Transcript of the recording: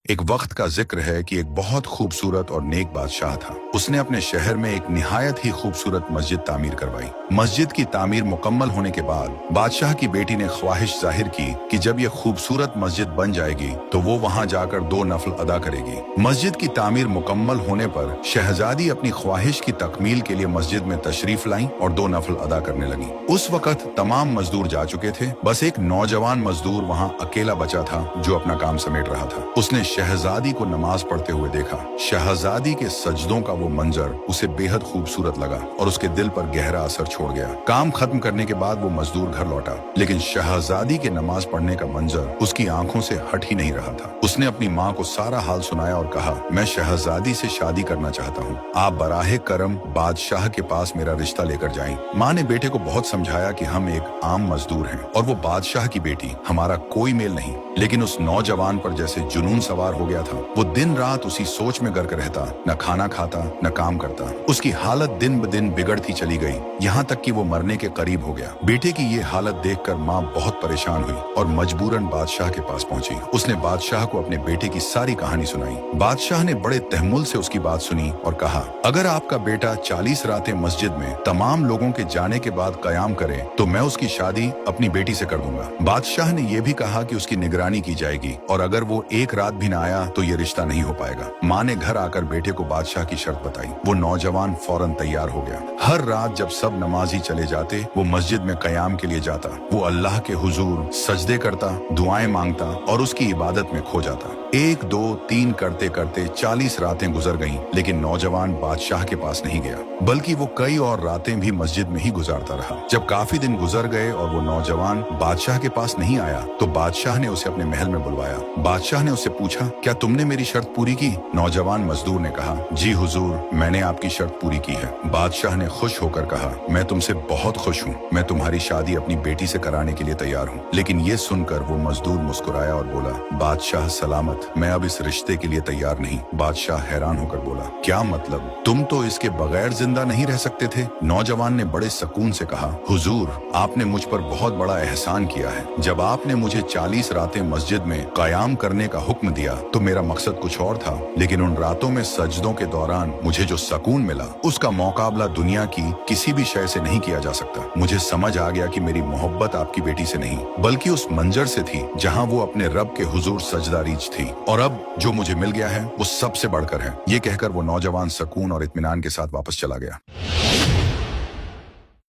ایک وقت کا ذکر ہے کہ ایک بہت خوبصورت اور نیک بادشاہ تھا۔ اس نے اپنے شہر میں ایک نہایت ہی خوبصورت مسجد تعمیر کروائی۔ مسجد کی تعمیر مکمل ہونے کے بعد بادشاہ کی بیٹی نے خواہش ظاہر کی کہ جب یہ خوبصورت مسجد بن جائے گی تو وہ وہاں جا کر 2 نفل ادا کرے گی۔ مسجد کی تعمیر مکمل ہونے پر شہزادی اپنی خواہش کی تکمیل کے لیے مسجد میں تشریف لائیں اور 2 نفل ادا کرنے لگیں۔ اس وقت تمام مزدور جا چکے تھے، بس ایک نوجوان مزدور وہاں اکیلا بچا تھا جو اپنا کام سمیٹ رہا تھا۔ اس نے شہزادی کو نماز پڑھتے ہوئے دیکھا۔ شہزادی کے سجدوں کا وہ منظر اسے بے حد خوبصورت لگا اور اس کے دل پر گہرا اثر چھوڑ گیا۔ کام ختم کرنے کے بعد وہ مزدور گھر لوٹا، لیکن شہزادی کے نماز پڑھنے کا منظر اس کی آنکھوں سے ہٹ ہی نہیں رہا تھا۔ اس نے اپنی ماں کو سارا حال سنایا اور کہا، میں شہزادی سے شادی کرنا چاہتا ہوں، آپ براہ کرم بادشاہ کے پاس میرا رشتہ لے کر جائیں۔ ماں نے بیٹے کو بہت سمجھایا کہ ہم ایک عام مزدور ہیں اور وہ بادشاہ کی بیٹی، ہمارا کوئی میل نہیں، لیکن اس نوجوان پر جیسے جنون سوار ہو گیا تھا۔ وہ دن رات اسی سوچ میں غرق رہتا، نہ کھانا کھاتا نہ کام کرتا۔ اس کی حالت دن بدن بگڑتی چلی گئی، یہاں تک کہ وہ مرنے کے قریب ہو گیا۔ بیٹے کی یہ حالت دیکھ کر ماں بہت پریشان ہوئی اور مجبوراً بادشاہ کے پاس پہنچی۔ اس نے بادشاہ کو اپنے بیٹے کی ساری کہانی سنائی۔ بادشاہ نے بڑے تحمل سے اس کی بات سنی اور کہا، اگر آپ کا بیٹا 40 راتیں مسجد میں تمام لوگوں کے جانے کے بعد قیام کرے تو میں اس کی شادی اپنی بیٹی سے کر دوں گا۔ بادشاہ نے یہ بھی کہا کہ اس کی نگرانی کی جائے گی اور اگر وہ ایک رات بھی نہ آیا تو یہ رشتہ نہیں ہو پائے گا۔ ماں نے گھر آ کر بیٹے کو بادشاہ کی شرط بتائی۔ وہ نوجوان فوراً تیار ہو گیا۔ ہر رات جب سب نمازی چلے جاتے وہ مسجد میں قیام کے لیے جاتا۔ وہ اللہ کے حضور سجدے کرتا، دعائیں مانگتا اور اس کی عبادت میں کھو جاتا۔ 1 2 3 کرتے کرتے 40 راتیں گزر گئیں، لیکن نوجوان بادشاہ کے پاس نہیں گیا، بلکہ وہ کئی اور راتیں بھی مسجد میں ہی گزارتا رہا۔ جب کافی دن گزر گئے اور وہ نوجوان بادشاہ کے پاس نہیں آیا تو بادشاہ نے اسے اپنے محل میں بلوایا۔ بادشاہ نے اسے پوچھا، کیا تم نے میری شرط پوری کی؟ نوجوان مزدور نے کہا، جی حضور، میں نے آپ کی شرط پوری کی ہے۔ بادشاہ نے خوش ہو کر کہا، میں تم سے بہت خوش ہوں، میں تمہاری شادی اپنی بیٹی سے کرانے کے لیے تیار ہوں۔ لیکن یہ سن کر وہ مزدور مسکرایا اور بولا، بادشاہ سلامت، میں اب اس رشتے کے لیے تیار نہیں۔ بادشاہ حیران ہو کر بولا، کیا مطلب؟ تم تو اس کے بغیر زندہ نہیں رہ سکتے تھے؟ نوجوان نے بڑے سکون سے کہا، حضور، آپ نے مجھ پر بہت بڑا احسان کیا ہے۔ جب آپ نے مجھے 40 راتیں مسجد میں قیام کرنے کا حکم دیا تو میرا مقصد کچھ اور تھا، لیکن ان راتوں میں سجدوں کے دوران مجھے جو سکون ملا اس کا مقابلہ دنیا کی کسی بھی شے سے نہیں کیا جا سکتا۔ مجھے سمجھ آ گیا کہ میری محبت آپ کی بیٹی سے نہیں بلکہ اس منظر سے تھی جہاں وہ اپنے رب کے حضور سجدہ ریچ تھی، اور اب جو مجھے مل گیا ہے وہ سب سے بڑھ کر ہے۔ یہ کہہ کر وہ نوجوان سکون اور اطمینان کے ساتھ واپس چلا گیا۔